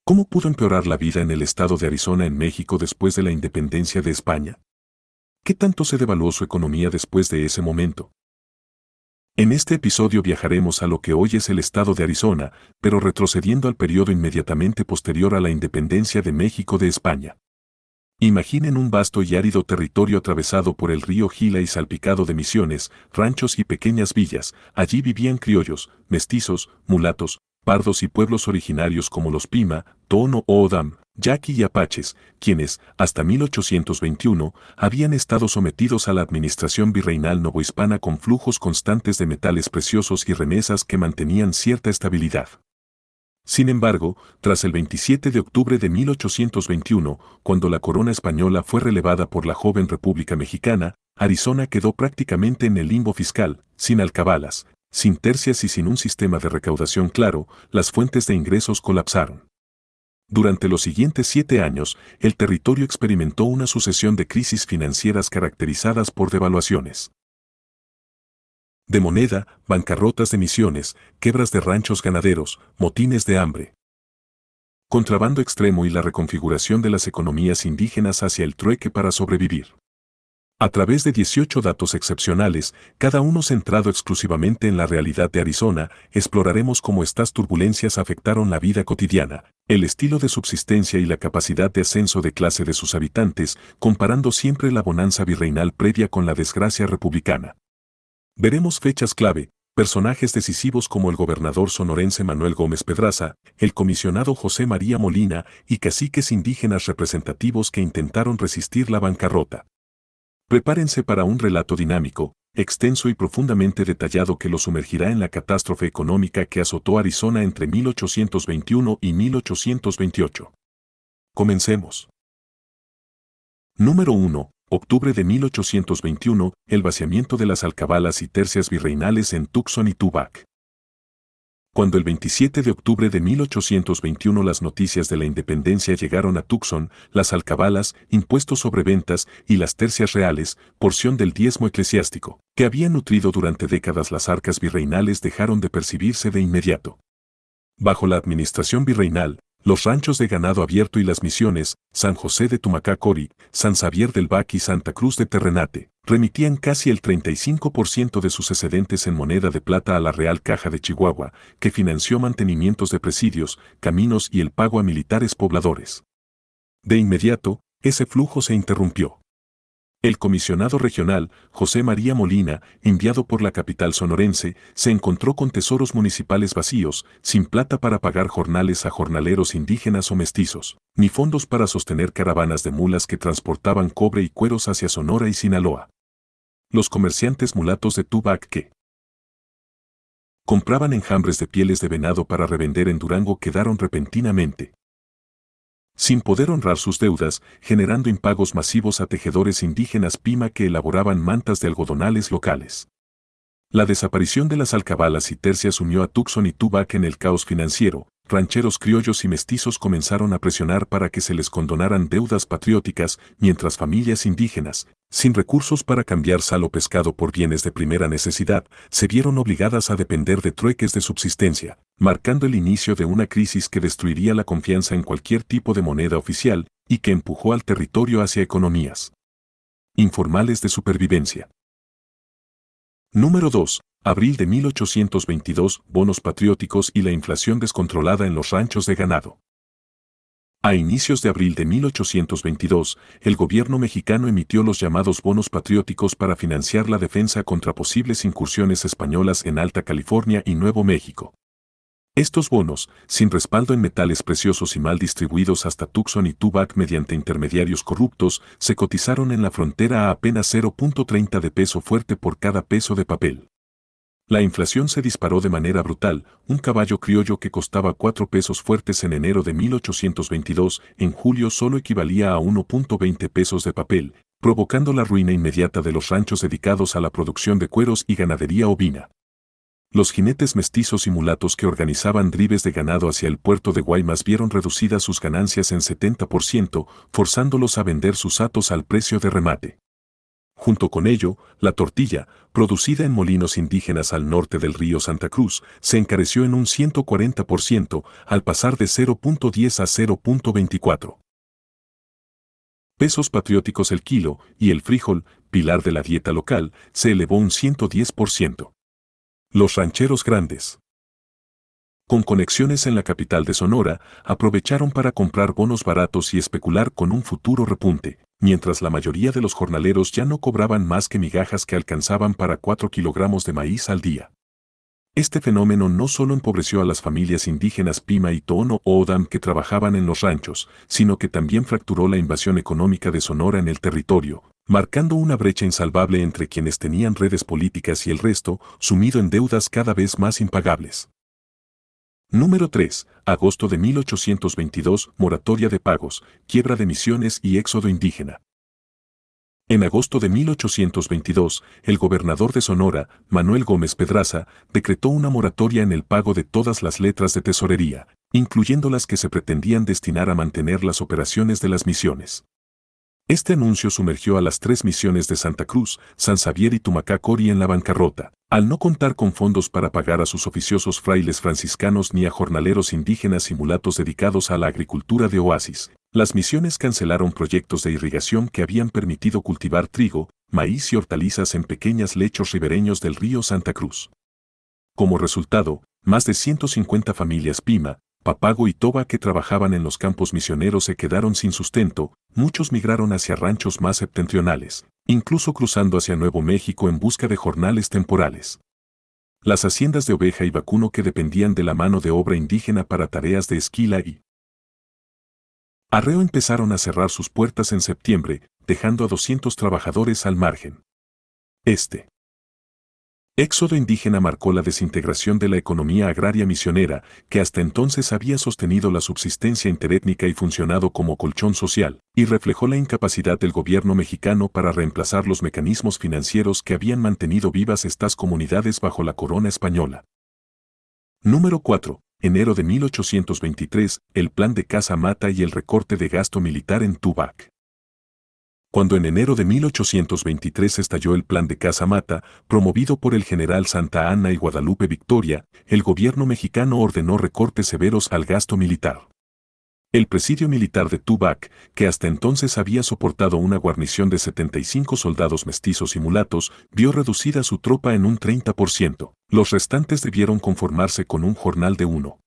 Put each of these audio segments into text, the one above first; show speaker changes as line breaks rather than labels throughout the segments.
¿Cómo pudo empeorar la vida en el estado de Arizona en México después de la independencia de España? ¿Qué tanto se devaluó su economía después de ese momento? En este episodio viajaremos a lo que hoy es el estado de Arizona, pero retrocediendo al periodo inmediatamente posterior a la independencia de México de España. Imaginen un vasto y árido territorio atravesado por el río Gila y salpicado de misiones, ranchos y pequeñas villas. Allí vivían criollos, mestizos, mulatos, pardos y pueblos originarios como los Pima, Tono o Odam, Yaqui y Apaches, quienes, hasta 1821, habían estado sometidos a la administración virreinal novohispana con flujos constantes de metales preciosos y remesas que mantenían cierta estabilidad. Sin embargo, tras el 27 de octubre de 1821, cuando la corona española fue relevada por la joven República Mexicana, Arizona quedó prácticamente en el limbo fiscal, sin alcabalas, sin tercias y sin un sistema de recaudación claro. Las fuentes de ingresos colapsaron. Durante los siguientes 7 años, el territorio experimentó una sucesión de crisis financieras caracterizadas por devaluaciones de moneda, bancarrotas de misiones, quiebras de ranchos ganaderos, motines de hambre, contrabando extremo y la reconfiguración de las economías indígenas hacia el trueque para sobrevivir. A través de 18 datos excepcionales, cada uno centrado exclusivamente en la realidad de Arizona, exploraremos cómo estas turbulencias afectaron la vida cotidiana, el estilo de subsistencia y la capacidad de ascenso de clase de sus habitantes, comparando siempre la bonanza virreinal previa con la desgracia republicana. Veremos fechas clave, personajes decisivos como el gobernador sonorense Manuel Gómez Pedraza, el comisionado José María Molina y caciques indígenas representativos que intentaron resistir la bancarrota. Prepárense para un relato dinámico, extenso y profundamente detallado que lo sumergirá en la catástrofe económica que azotó Arizona entre 1821 y 1828. Comencemos. Número 1. Octubre de 1821, el vaciamiento de las alcabalas y tercias virreinales en Tucson y Tubac. Cuando el 27 de octubre de 1821 las noticias de la independencia llegaron a Tucson, las alcabalas, impuestos sobre ventas, y las tercias reales, porción del diezmo eclesiástico, que habían nutrido durante décadas las arcas virreinales, dejaron de percibirse de inmediato. Bajo la administración virreinal, los ranchos de ganado abierto y las misiones, San José de Tumacacori, San Xavier del Bac y Santa Cruz de Terrenate, remitían casi el 35% de sus excedentes en moneda de plata a la Real Caja de Chihuahua, que financió mantenimientos de presidios, caminos y el pago a militares pobladores. De inmediato, ese flujo se interrumpió. El comisionado regional, José María Molina, enviado por la capital sonorense, se encontró con tesoros municipales vacíos, sin plata para pagar jornales a jornaleros indígenas o mestizos, ni fondos para sostener caravanas de mulas que transportaban cobre y cueros hacia Sonora y Sinaloa. Los comerciantes mulatos de Tubac que compraban enjambres de pieles de venado para revender en Durango quedaron repentinamente sin poder honrar sus deudas, generando impagos masivos a tejedores indígenas Pima que elaboraban mantas de algodonales locales. La desaparición de las alcabalas y tercias unió a Tucson y Tubac en el caos financiero. Rancheros criollos y mestizos comenzaron a presionar para que se les condonaran deudas patrióticas, mientras familias indígenas, sin recursos para cambiar sal o pescado por bienes de primera necesidad, se vieron obligadas a depender de trueques de subsistencia, marcando el inicio de una crisis que destruiría la confianza en cualquier tipo de moneda oficial y que empujó al territorio hacia economías informales de supervivencia. Número 2. Abril de 1822, bonos patrióticos y la inflación descontrolada en los ranchos de ganado. A inicios de abril de 1822, el gobierno mexicano emitió los llamados bonos patrióticos para financiar la defensa contra posibles incursiones españolas en Alta California y Nuevo México. Estos bonos, sin respaldo en metales preciosos y mal distribuidos hasta Tucson y Tubac mediante intermediarios corruptos, se cotizaron en la frontera a apenas 0.30 de peso fuerte por cada peso de papel. La inflación se disparó de manera brutal. Un caballo criollo que costaba 4 pesos fuertes en enero de 1822, en julio solo equivalía a 1.20 pesos de papel, provocando la ruina inmediata de los ranchos dedicados a la producción de cueros y ganadería ovina. Los jinetes mestizos y mulatos que organizaban drives de ganado hacia el puerto de Guaymas vieron reducidas sus ganancias en 70%, forzándolos a vender sus hatos al precio de remate. Junto con ello, la tortilla, producida en molinos indígenas al norte del río Santa Cruz, se encareció en un 140% al pasar de 0.10 a 0.24 pesos patrióticos el kilo, y el frijol, pilar de la dieta local, se elevó un 110%. Los rancheros grandes, con conexiones en la capital de Sonora, aprovecharon para comprar bonos baratos y especular con un futuro repunte, mientras la mayoría de los jornaleros ya no cobraban más que migajas que alcanzaban para 4 kilogramos de maíz al día. Este fenómeno no solo empobreció a las familias indígenas Pima y Tohono O'odham que trabajaban en los ranchos, sino que también fracturó la invasión económica de Sonora en el territorio, marcando una brecha insalvable entre quienes tenían redes políticas y el resto, sumido en deudas cada vez más impagables. Número 3. Agosto de 1822, moratoria de pagos, quiebra de misiones y éxodo indígena. En agosto de 1822, el gobernador de Sonora, Manuel Gómez Pedraza, decretó una moratoria en el pago de todas las letras de tesorería, incluyendo las que se pretendían destinar a mantener las operaciones de las misiones. Este anuncio sumergió a las 3 misiones de Santa Cruz, San Xavier y Tumacacori en la bancarrota, al no contar con fondos para pagar a sus oficiosos frailes franciscanos ni a jornaleros indígenas y mulatos dedicados a la agricultura de oasis. Las misiones cancelaron proyectos de irrigación que habían permitido cultivar trigo, maíz y hortalizas en pequeños lechos ribereños del río Santa Cruz. Como resultado, más de 150 familias Pima, Papago y Toba que trabajaban en los campos misioneros se quedaron sin sustento, muchos migraron hacia ranchos más septentrionales, incluso cruzando hacia Nuevo México en busca de jornales temporales. Las haciendas de oveja y vacuno que dependían de la mano de obra indígena para tareas de esquila y arreo empezaron a cerrar sus puertas en septiembre, dejando a 200 trabajadores al margen. Este éxodo indígena marcó la desintegración de la economía agraria misionera, que hasta entonces había sostenido la subsistencia interétnica y funcionado como colchón social, y reflejó la incapacidad del gobierno mexicano para reemplazar los mecanismos financieros que habían mantenido vivas estas comunidades bajo la corona española. Número 4. Enero de 1823, el plan de Casa Mata y el recorte de gasto militar en Tubac. Cuando en enero de 1823 estalló el plan de Casa Mata, promovido por el general Santa Anna y Guadalupe Victoria, el gobierno mexicano ordenó recortes severos al gasto militar. El presidio militar de Tubac, que hasta entonces había soportado una guarnición de 75 soldados mestizos y mulatos, vio reducida su tropa en un 30%. Los restantes debieron conformarse con un jornal de 1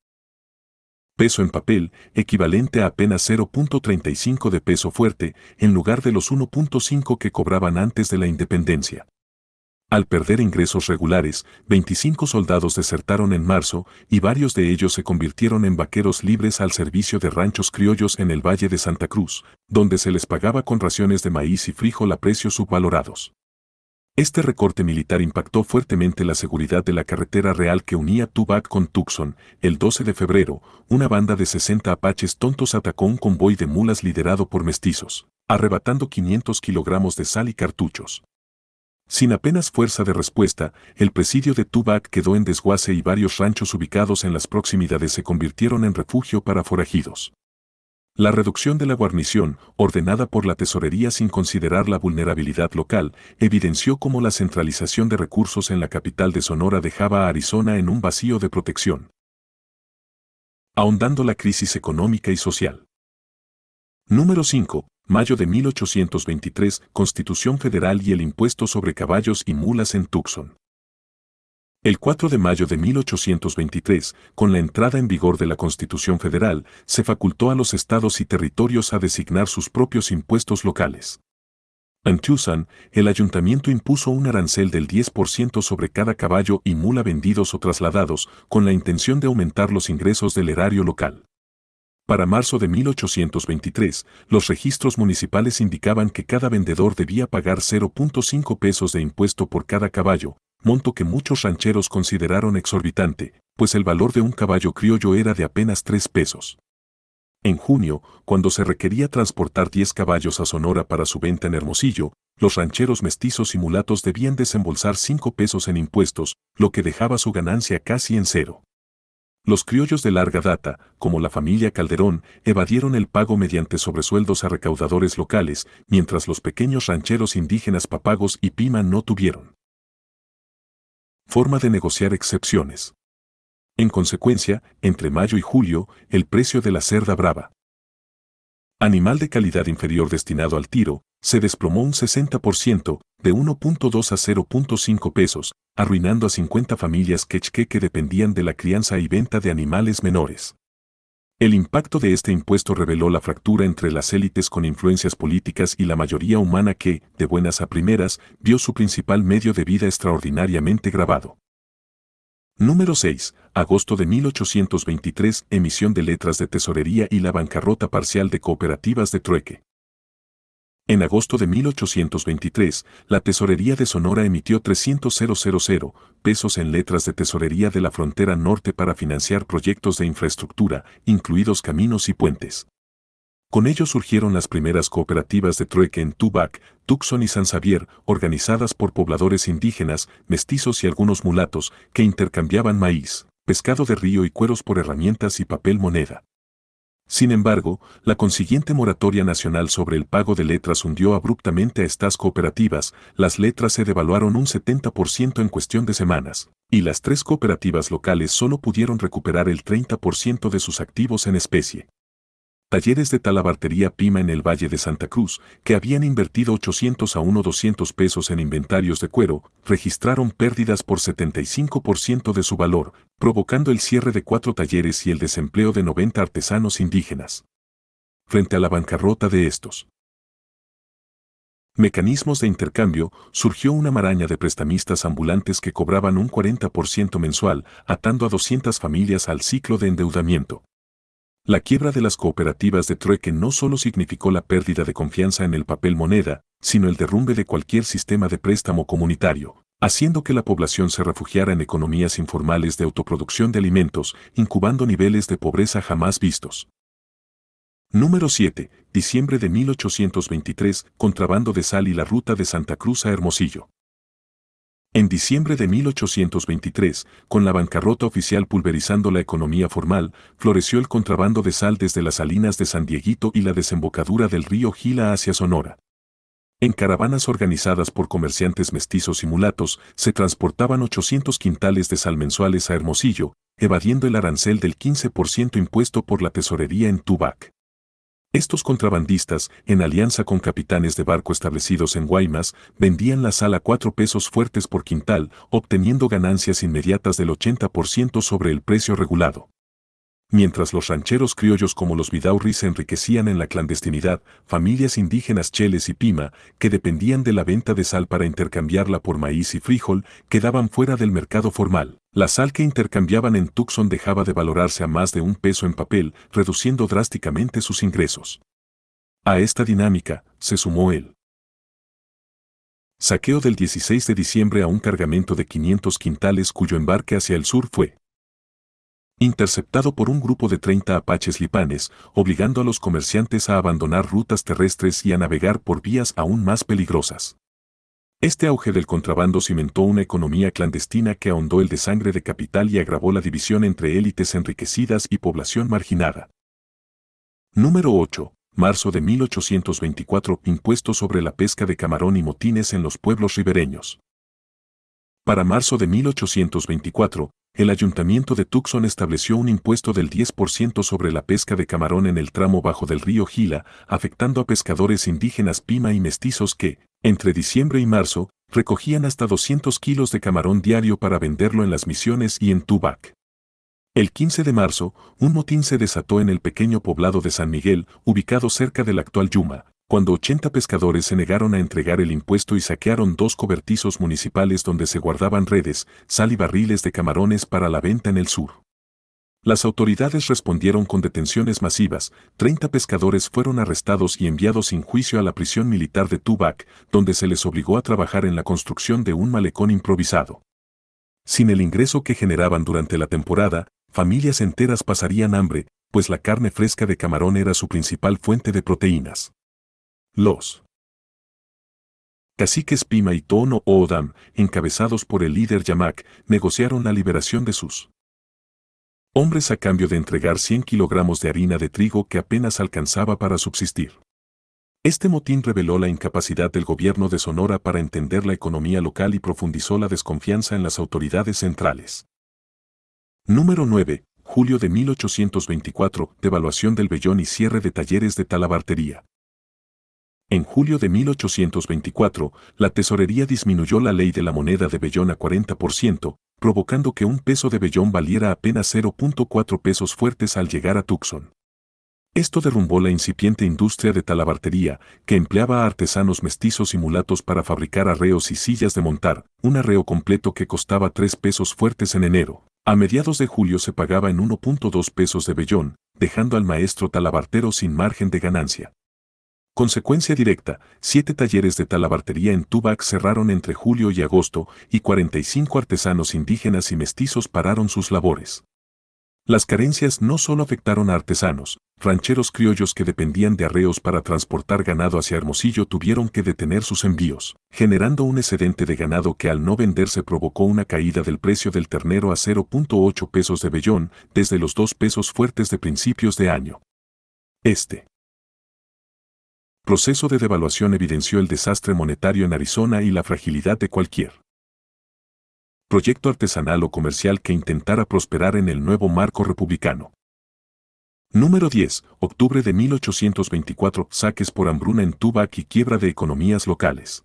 peso en papel, equivalente a apenas 0.35 de peso fuerte, en lugar de los 1.5 que cobraban antes de la independencia. Al perder ingresos regulares, 25 soldados desertaron en marzo y varios de ellos se convirtieron en vaqueros libres al servicio de ranchos criollos en el Valle de Santa Cruz, donde se les pagaba con raciones de maíz y frijol a precios subvalorados. Este recorte militar impactó fuertemente la seguridad de la carretera real que unía Tubac con Tucson. El 12 de febrero, una banda de 60 apaches tontos atacó un convoy de mulas liderado por mestizos, arrebatando 500 kilogramos de sal y cartuchos. Sin apenas fuerza de respuesta, el presidio de Tubac quedó en desguace y varios ranchos ubicados en las proximidades se convirtieron en refugio para forajidos. La reducción de la guarnición, ordenada por la tesorería sin considerar la vulnerabilidad local, evidenció cómo la centralización de recursos en la capital de Sonora dejaba a Arizona en un vacío de protección, ahondando la crisis económica y social. Número 5. Mayo de 1823, Constitución Federal y el impuesto sobre caballos y mulas en Tucson. El 4 de mayo de 1823, con la entrada en vigor de la Constitución Federal, se facultó a los estados y territorios a designar sus propios impuestos locales. En Tucson, el ayuntamiento impuso un arancel del 10% sobre cada caballo y mula vendidos o trasladados, con la intención de aumentar los ingresos del erario local. Para marzo de 1823, los registros municipales indicaban que cada vendedor debía pagar 0.5 pesos de impuesto por cada caballo, monto que muchos rancheros consideraron exorbitante, pues el valor de un caballo criollo era de apenas 3 pesos. En junio, cuando se requería transportar 10 caballos a Sonora para su venta en Hermosillo, los rancheros mestizos y mulatos debían desembolsar 5 pesos en impuestos, lo que dejaba su ganancia casi en cero. Los criollos de larga data, como la familia Calderón, evadieron el pago mediante sobresueldos a recaudadores locales, mientras los pequeños rancheros indígenas Papagos y Pima no tuvieron forma de negociar excepciones. En consecuencia, entre mayo y julio, el precio de la cerda brava, animal de calidad inferior destinado al tiro, se desplomó un 60%, de 1.2 a 0.5 pesos, arruinando a 50 familias quechua que dependían de la crianza y venta de animales menores. El impacto de este impuesto reveló la fractura entre las élites con influencias políticas y la mayoría humana que, de buenas a primeras, vio su principal medio de vida extraordinariamente gravado. Número 6. Agosto de 1823, emisión de letras de tesorería y la bancarrota parcial de cooperativas de trueque. En agosto de 1823, la Tesorería de Sonora emitió 300,000 pesos en letras de tesorería de la frontera norte para financiar proyectos de infraestructura, incluidos caminos y puentes. Con ello surgieron las primeras cooperativas de trueque en Tubac, Tucson y San Xavier, organizadas por pobladores indígenas, mestizos y algunos mulatos, que intercambiaban maíz, pescado de río y cueros por herramientas y papel moneda. Sin embargo, la consiguiente moratoria nacional sobre el pago de letras hundió abruptamente a estas cooperativas, las letras se devaluaron un 70% en cuestión de semanas, y las 3 cooperativas locales solo pudieron recuperar el 30% de sus activos en especie. Talleres de talabartería Pima en el Valle de Santa Cruz, que habían invertido 800 a 200 pesos en inventarios de cuero, registraron pérdidas por 75% de su valor, provocando el cierre de 4 talleres y el desempleo de 90 artesanos indígenas. Frente a la bancarrota de estos mecanismos de intercambio, surgió una maraña de prestamistas ambulantes que cobraban un 40% mensual, atando a 200 familias al ciclo de endeudamiento. La quiebra de las cooperativas de trueque no solo significó la pérdida de confianza en el papel moneda, sino el derrumbe de cualquier sistema de préstamo comunitario, haciendo que la población se refugiara en economías informales de autoproducción de alimentos, incubando niveles de pobreza jamás vistos. Número 7. Diciembre de 1823, contrabando de sal y la ruta de Santa Cruz a Hermosillo. En diciembre de 1823, con la bancarrota oficial pulverizando la economía formal, floreció el contrabando de sal desde las salinas de San Dieguito y la desembocadura del río Gila hacia Sonora. En caravanas organizadas por comerciantes mestizos y mulatos, se transportaban 800 quintales de sal mensuales a Hermosillo, evadiendo el arancel del 15% impuesto por la tesorería en Tubac. Estos contrabandistas, en alianza con capitanes de barco establecidos en Guaymas, vendían la sal a 4 pesos fuertes por quintal, obteniendo ganancias inmediatas del 80% sobre el precio regulado. Mientras los rancheros criollos como los Vidaurri se enriquecían en la clandestinidad, familias indígenas Cheles y Pima, que dependían de la venta de sal para intercambiarla por maíz y frijol, quedaban fuera del mercado formal. La sal que intercambiaban en Tucson dejaba de valorarse a más de un peso en papel, reduciendo drásticamente sus ingresos. A esta dinámica, se sumó el saqueo del 16 de diciembre a un cargamento de 500 quintales cuyo embarque hacia el sur fue interceptado por un grupo de 30 apaches lipanes, obligando a los comerciantes a abandonar rutas terrestres y a navegar por vías aún más peligrosas. Este auge del contrabando cimentó una economía clandestina que ahondó el desangre de capital y agravó la división entre élites enriquecidas y población marginada. Número 8. Marzo de 1824. Impuesto sobre la pesca de camarón y motines en los pueblos ribereños. Para marzo de 1824, el ayuntamiento de Tucson estableció un impuesto del 10% sobre la pesca de camarón en el tramo bajo del río Gila, afectando a pescadores indígenas Pima y mestizos que, entre diciembre y marzo, recogían hasta 200 kilos de camarón diario para venderlo en las Misiones y en Tubac. El 15 de marzo, un motín se desató en el pequeño poblado de San Miguel, ubicado cerca del actual Yuma, cuando 80 pescadores se negaron a entregar el impuesto y saquearon 2 cobertizos municipales donde se guardaban redes, sal y barriles de camarones para la venta en el sur. Las autoridades respondieron con detenciones masivas, 30 pescadores fueron arrestados y enviados sin juicio a la prisión militar de Tubac, donde se les obligó a trabajar en la construcción de un malecón improvisado. Sin el ingreso que generaban durante la temporada, familias enteras pasarían hambre, pues la carne fresca de camarón era su principal fuente de proteínas. Los caciques Pima y Tono Oodam, encabezados por el líder Yamak, negociaron la liberación de sus Hombres a cambio de entregar 100 kilogramos de harina de trigo que apenas alcanzaba para subsistir. Este motín reveló la incapacidad del gobierno de Sonora para entender la economía local y profundizó la desconfianza en las autoridades centrales. Número 9. Julio de 1824, devaluación del vellón y cierre de talleres de talabartería. En julio de 1824, la tesorería disminuyó la ley de la moneda de vellón a 40%, provocando que un peso de vellón valiera apenas 0.4 pesos fuertes al llegar a Tucson. Esto derrumbó la incipiente industria de talabartería, que empleaba a artesanos mestizos y mulatos para fabricar arreos y sillas de montar, un arreo completo que costaba 3 pesos fuertes en enero. A mediados de julio se pagaba en 1.2 pesos de vellón, dejando al maestro talabartero sin margen de ganancia. Consecuencia directa, 7 talleres de talabartería en Tubac cerraron entre julio y agosto, y 45 artesanos indígenas y mestizos pararon sus labores. Las carencias no solo afectaron a artesanos, rancheros criollos que dependían de arreos para transportar ganado hacia Hermosillo tuvieron que detener sus envíos, generando un excedente de ganado que al no venderse provocó una caída del precio del ternero a 0.8 pesos de vellón, desde los 2 pesos fuertes de principios de año. Este proceso de devaluación evidenció el desastre monetario en Arizona y la fragilidad de cualquier proyecto artesanal o comercial que intentara prosperar en el nuevo marco republicano. Número 10. Octubre de 1824. Saques por hambruna en Tubac y quiebra de economías locales.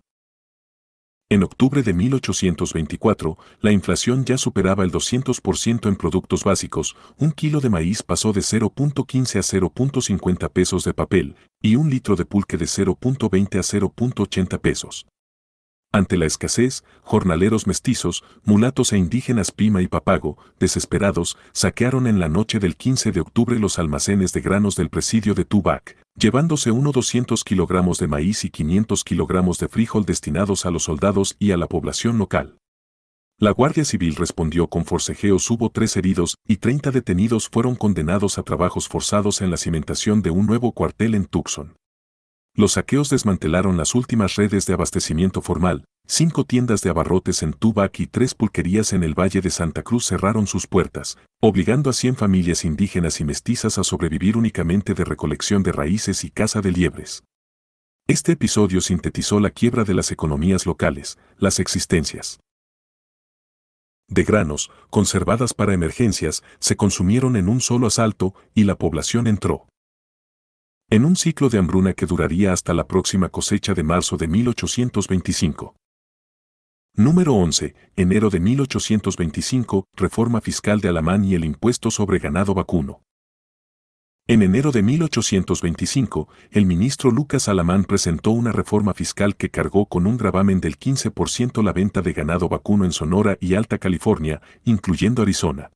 En octubre de 1824, la inflación ya superaba el 200% en productos básicos, un kilo de maíz pasó de 0.15 a 0.50 pesos de papel, y un litro de pulque de 0.20 a 0.80 pesos. Ante la escasez, jornaleros mestizos, mulatos e indígenas Pima y Papago, desesperados, saquearon en la noche del 15 de octubre los almacenes de granos del presidio de Tubac, llevándose 200 kilogramos de maíz y 500 kilogramos de frijol destinados a los soldados y a la población local. La Guardia Civil respondió con forcejeos, hubo 3 heridos y 30 detenidos fueron condenados a trabajos forzados en la cimentación de un nuevo cuartel en Tucson. Los saqueos desmantelaron las últimas redes de abastecimiento formal, 5 tiendas de abarrotes en Tubac y 3 pulquerías en el Valle de Santa Cruz cerraron sus puertas, obligando a 100 familias indígenas y mestizas a sobrevivir únicamente de recolección de raíces y caza de liebres. Este episodio sintetizó la quiebra de las economías locales, las existencias de granos, conservadas para emergencias, se consumieron en un solo asalto y la población entró en un ciclo de hambruna que duraría hasta la próxima cosecha de marzo de 1825. Número 11. Enero de 1825, reforma fiscal de Alamán y el impuesto sobre ganado vacuno. En enero de 1825, el ministro Lucas Alamán presentó una reforma fiscal que cargó con un gravamen del 15% la venta de ganado vacuno en Sonora y Alta California, incluyendo Arizona.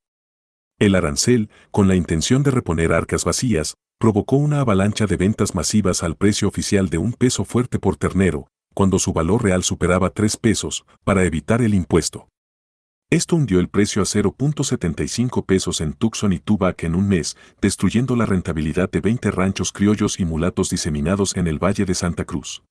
El arancel, con la intención de reponer arcas vacías, provocó una avalancha de ventas masivas al precio oficial de 1 peso fuerte por ternero, cuando su valor real superaba 3 pesos, para evitar el impuesto. Esto hundió el precio a 0.75 pesos en Tucson y Tubac en un mes, destruyendo la rentabilidad de 20 ranchos criollos y mulatos diseminados en el Valle de Santa Cruz.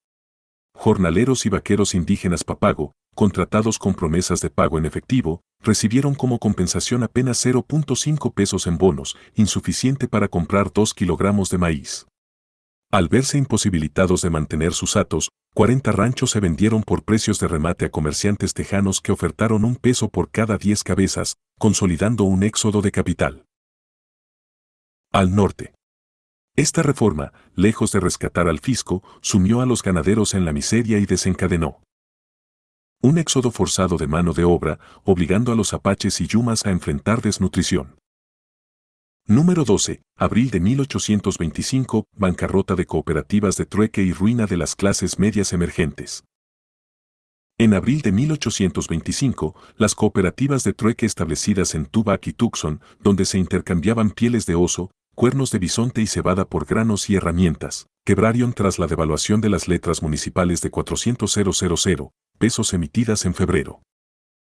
Jornaleros y vaqueros indígenas Papago, contratados con promesas de pago en efectivo, recibieron como compensación apenas 0.5 pesos en bonos, insuficiente para comprar 2 kilogramos de maíz. Al verse imposibilitados de mantener sus hatos, 40 ranchos se vendieron por precios de remate a comerciantes tejanos que ofertaron 1 peso por cada 10 cabezas, consolidando un éxodo de capital. Al norte. Esta reforma, lejos de rescatar al fisco, sumió a los ganaderos en la miseria y desencadenó un éxodo forzado de mano de obra, obligando a los apaches y yumas a enfrentar desnutrición. Número 12. Abril de 1825, bancarrota de cooperativas de trueque y ruina de las clases medias emergentes. En abril de 1825, las cooperativas de trueque establecidas en Tubac y Tucson, donde se intercambiaban pieles de oso, cuernos de bisonte y cebada por granos y herramientas, quebraron tras la devaluación de las letras municipales de 400,000 pesos emitidas en febrero.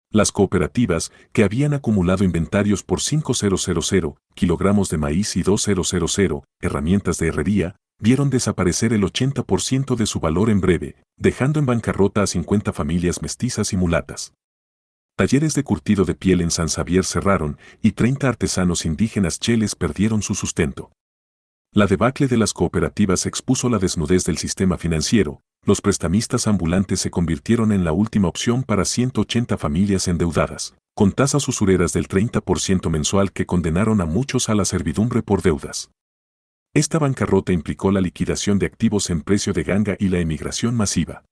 Las cooperativas, que habían acumulado inventarios por 5,000 kilogramos de maíz y 2,000 herramientas de herrería, vieron desaparecer el 80% de su valor en breve, dejando en bancarrota a 50 familias mestizas y mulatas. Talleres de curtido de piel en San Xavier cerraron y 30 artesanos indígenas cheles perdieron su sustento. La debacle de las cooperativas expuso la desnudez del sistema financiero. Los prestamistas ambulantes se convirtieron en la última opción para 180 familias endeudadas, con tasas usureras del 30% mensual que condenaron a muchos a la servidumbre por deudas. Esta bancarrota implicó la liquidación de activos en precio de ganga y la emigración masiva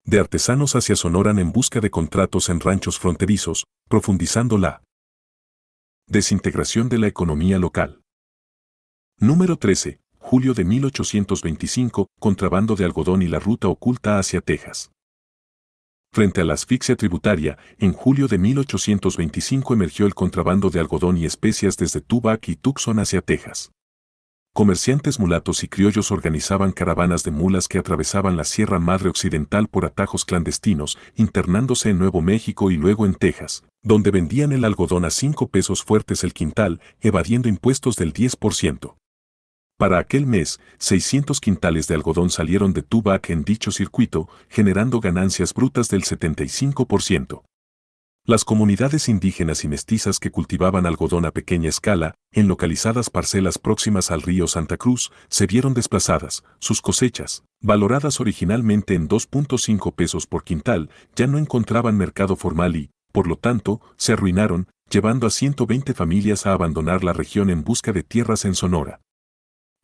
de artesanos hacia Sonora en busca de contratos en ranchos fronterizos, profundizando la desintegración de la economía local. Número 13. Julio de 1825, contrabando de algodón y la ruta oculta hacia Texas. Frente a la asfixia tributaria, en julio de 1825 emergió el contrabando de algodón y especias desde Tubac y Tucson hacia Texas. Comerciantes mulatos y criollos organizaban caravanas de mulas que atravesaban la Sierra Madre Occidental por atajos clandestinos, internándose en Nuevo México y luego en Texas, donde vendían el algodón a 5 pesos fuertes el quintal, evadiendo impuestos del 10%. Para aquel mes, 600 quintales de algodón salieron de Tubac en dicho circuito, generando ganancias brutas del 75%. Las comunidades indígenas y mestizas que cultivaban algodón a pequeña escala, en localizadas parcelas próximas al río Santa Cruz, se vieron desplazadas. Sus cosechas, valoradas originalmente en 2.5 pesos por quintal, ya no encontraban mercado formal y, por lo tanto, se arruinaron, llevando a 120 familias a abandonar la región en busca de tierras en Sonora.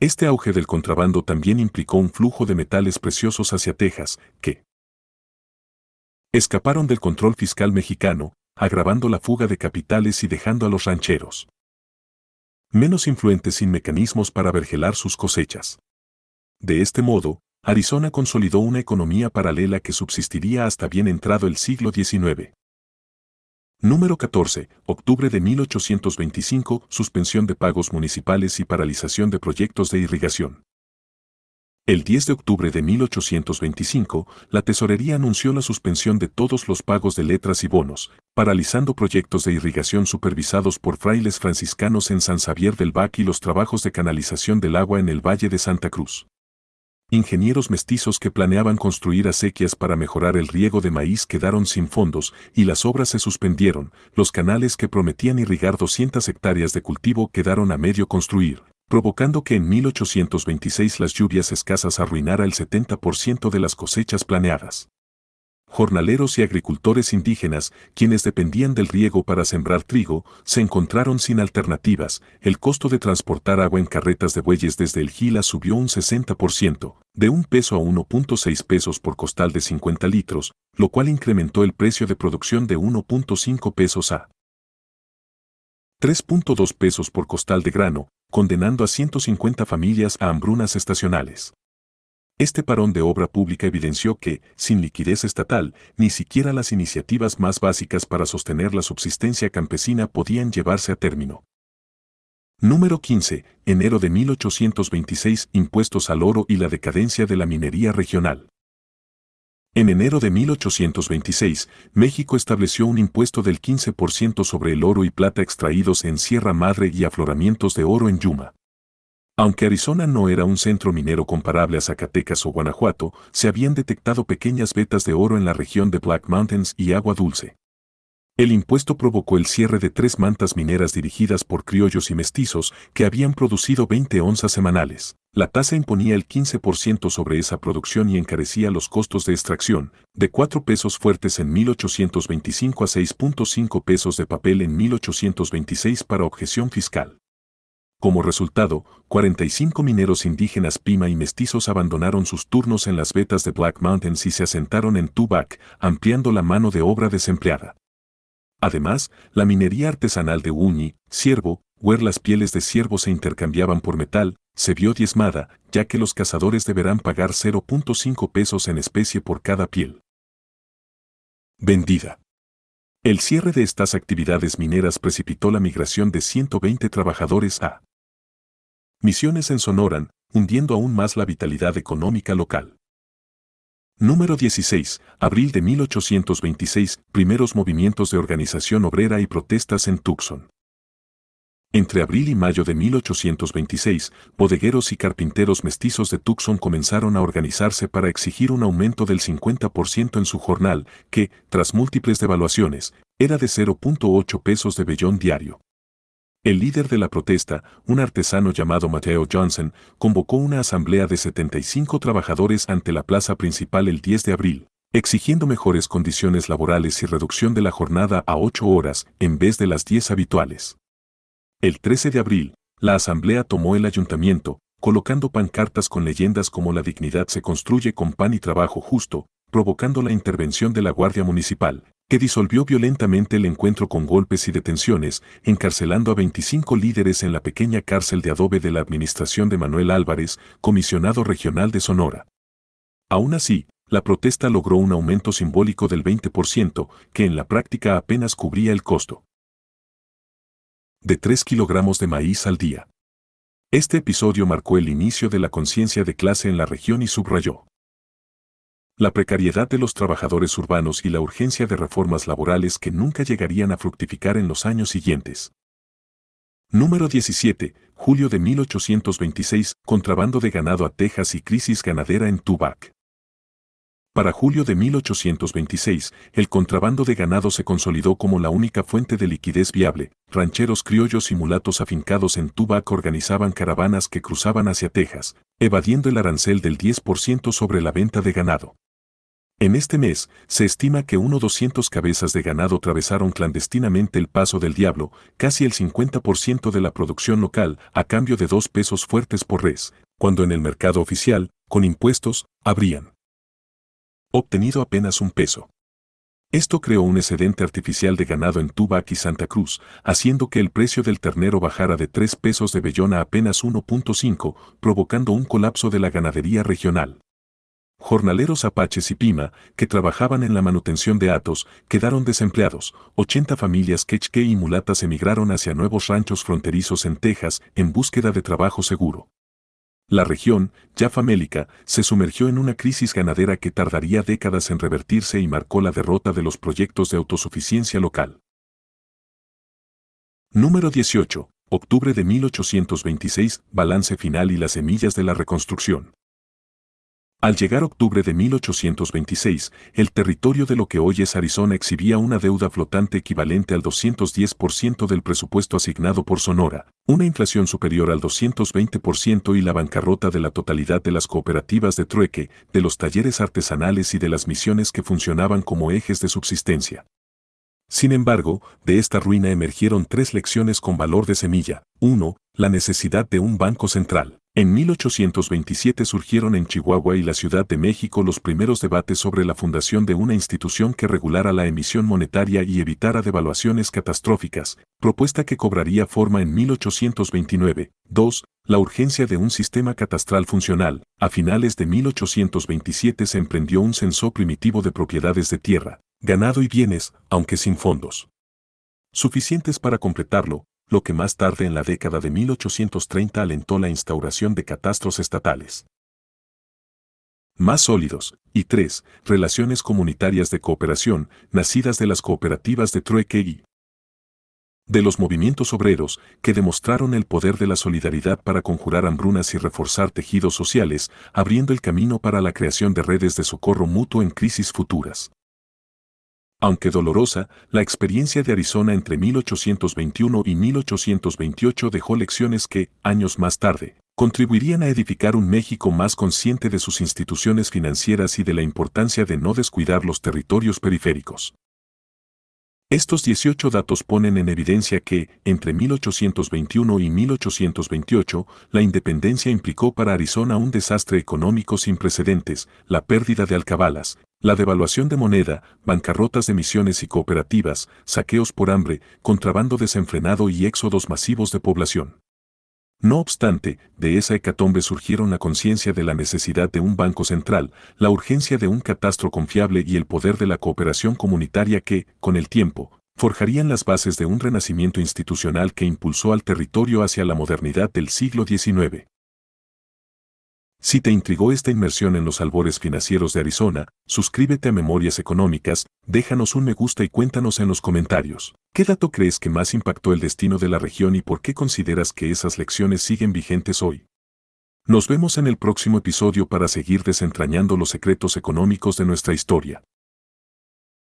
Este auge del contrabando también implicó un flujo de metales preciosos hacia Texas, que escaparon del control fiscal mexicano, agravando la fuga de capitales y dejando a los rancheros menos influentes sin mecanismos para vergelar sus cosechas. De este modo, Arizona consolidó una economía paralela que subsistiría hasta bien entrado el siglo XIX. Número 14. Octubre de 1825, suspensión de pagos municipales y paralización de proyectos de irrigación. El 10 de octubre de 1825, la Tesorería anunció la suspensión de todos los pagos de letras y bonos, paralizando proyectos de irrigación supervisados por frailes franciscanos en San Xavier del Bac y los trabajos de canalización del agua en el Valle de Santa Cruz. Ingenieros mestizos que planeaban construir acequias para mejorar el riego de maíz quedaron sin fondos y las obras se suspendieron. Los canales que prometían irrigar 200 hectáreas de cultivo quedaron a medio construir, provocando que en 1826 las lluvias escasas arruinara el 70% de las cosechas planeadas. Jornaleros y agricultores indígenas, quienes dependían del riego para sembrar trigo, se encontraron sin alternativas. El costo de transportar agua en carretas de bueyes desde el Gila subió un 60%, de 1 peso a 1.6 pesos por costal de 50 litros, lo cual incrementó el precio de producción de 1.5 pesos a 3.2 pesos por costal de grano, condenando a 150 familias a hambrunas estacionales. Este parón de obra pública evidenció que, sin liquidez estatal, ni siquiera las iniciativas más básicas para sostener la subsistencia campesina podían llevarse a término. Número 15. Enero de 1826. Impuestos al oro y la decadencia de la minería regional. En enero de 1826, México estableció un impuesto del 15% sobre el oro y plata extraídos en Sierra Madre y afloramientos de oro en Yuma. Aunque Arizona no era un centro minero comparable a Zacatecas o Guanajuato, se habían detectado pequeñas vetas de oro en la región de Black Mountains y Agua Dulce. El impuesto provocó el cierre de 3 mantas mineras dirigidas por criollos y mestizos que habían producido 20 onzas semanales. La tasa imponía el 15% sobre esa producción y encarecía los costos de extracción, de 4 pesos fuertes en 1825 a 6.5 pesos de papel en 1826 para objeción fiscal. Como resultado, 45 mineros indígenas Pima y mestizos abandonaron sus turnos en las vetas de Black Mountains y se asentaron en Tubac, ampliando la mano de obra desempleada. Además, la minería artesanal de uñi, ciervo, where las pieles de ciervo se intercambiaban por metal, se vio diezmada, ya que los cazadores deberán pagar 0.5 pesos en especie por cada piel vendida. El cierre de estas actividades mineras precipitó la migración de 120 trabajadores a Misiones en Sonora, hundiendo aún más la vitalidad económica local. Número 16. Abril de 1826. Primeros movimientos de organización obrera y protestas en Tucson. Entre abril y mayo de 1826, bodegueros y carpinteros mestizos de Tucson comenzaron a organizarse para exigir un aumento del 50% en su jornal, que, tras múltiples devaluaciones, era de 0.8 pesos de vellón diario. El líder de la protesta, un artesano llamado Mateo Johnson, convocó una asamblea de 75 trabajadores ante la plaza principal el 10 de abril, exigiendo mejores condiciones laborales y reducción de la jornada a 8 horas en vez de las 10 habituales. El 13 de abril, la asamblea tomó el ayuntamiento, colocando pancartas con leyendas como la dignidad se construye con pan y trabajo justo, provocando la intervención de la Guardia Municipal, que disolvió violentamente el encuentro con golpes y detenciones, encarcelando a 25 líderes en la pequeña cárcel de adobe de la administración de Manuel Álvarez, comisionado regional de Sonora. Aún así, la protesta logró un aumento simbólico del 20%, que en la práctica apenas cubría el costo de 3 kilogramos de maíz al día. Este episodio marcó el inicio de la conciencia de clase en la región y subrayó la precariedad de los trabajadores urbanos y la urgencia de reformas laborales que nunca llegarían a fructificar en los años siguientes. Número 17, julio de 1826, contrabando de ganado a Texas y crisis ganadera en Tubac. Para julio de 1826, el contrabando de ganado se consolidó como la única fuente de liquidez viable. Rancheros criollos y mulatos afincados en Tubac organizaban caravanas que cruzaban hacia Texas, evadiendo el arancel del 10% sobre la venta de ganado. En este mes, se estima que 200 cabezas de ganado atravesaron clandestinamente el Paso del Diablo, casi el 50% de la producción local, a cambio de 2 pesos fuertes por res, cuando en el mercado oficial, con impuestos, habrían obtenido apenas 1 peso. Esto creó un excedente artificial de ganado en Tubac y Santa Cruz, haciendo que el precio del ternero bajara de 3 pesos de vellón a apenas 1.5, provocando un colapso de la ganadería regional. Jornaleros apaches y pima, que trabajaban en la manutención de hatos, quedaron desempleados. 80 familias quechua y mulatas emigraron hacia nuevos ranchos fronterizos en Texas en búsqueda de trabajo seguro. La región, ya famélica, se sumergió en una crisis ganadera que tardaría décadas en revertirse y marcó la derrota de los proyectos de autosuficiencia local. Número 18. Octubre de 1826, balance final y las semillas de la reconstrucción. Al llegar octubre de 1826, el territorio de lo que hoy es Arizona exhibía una deuda flotante equivalente al 210% del presupuesto asignado por Sonora, una inflación superior al 220% y la bancarrota de la totalidad de las cooperativas de trueque, de los talleres artesanales y de las misiones que funcionaban como ejes de subsistencia. Sin embargo, de esta ruina emergieron 3 lecciones con valor de semilla. 1. La necesidad de un banco central. En 1827 surgieron en Chihuahua y la Ciudad de México los primeros debates sobre la fundación de una institución que regulara la emisión monetaria y evitara devaluaciones catastróficas, propuesta que cobraría forma en 1829. 2. La urgencia de un sistema catastral funcional. A finales de 1827 se emprendió un censo primitivo de propiedades de tierra, ganado y bienes, aunque sin fondos suficientes para completarlo, lo que más tarde en la década de 1830 alentó la instauración de catastros estatales más sólidos. Y 3. Relaciones comunitarias de cooperación, nacidas de las cooperativas de trueque y de los movimientos obreros, que demostraron el poder de la solidaridad para conjurar hambrunas y reforzar tejidos sociales, abriendo el camino para la creación de redes de socorro mutuo en crisis futuras. Aunque dolorosa, la experiencia de Arizona entre 1821 y 1828 dejó lecciones que, años más tarde, contribuirían a edificar un México más consciente de sus instituciones financieras y de la importancia de no descuidar los territorios periféricos. Estos 18 datos ponen en evidencia que, entre 1821 y 1828, la independencia implicó para Arizona un desastre económico sin precedentes, la pérdida de alcabalas, la devaluación de moneda, bancarrotas de misiones y cooperativas, saqueos por hambre, contrabando desenfrenado y éxodos masivos de población. No obstante, de esa hecatombe surgieron la conciencia de la necesidad de un banco central, la urgencia de un catastro confiable y el poder de la cooperación comunitaria que, con el tiempo, forjarían las bases de un renacimiento institucional que impulsó al territorio hacia la modernidad del siglo XIX. Si te intrigó esta inmersión en los albores financieros de Arizona, suscríbete a Memorias Económicas, déjanos un me gusta y cuéntanos en los comentarios. ¿Qué dato crees que más impactó el destino de la región y por qué consideras que esas lecciones siguen vigentes hoy? Nos vemos en el próximo episodio para seguir desentrañando los secretos económicos de nuestra historia.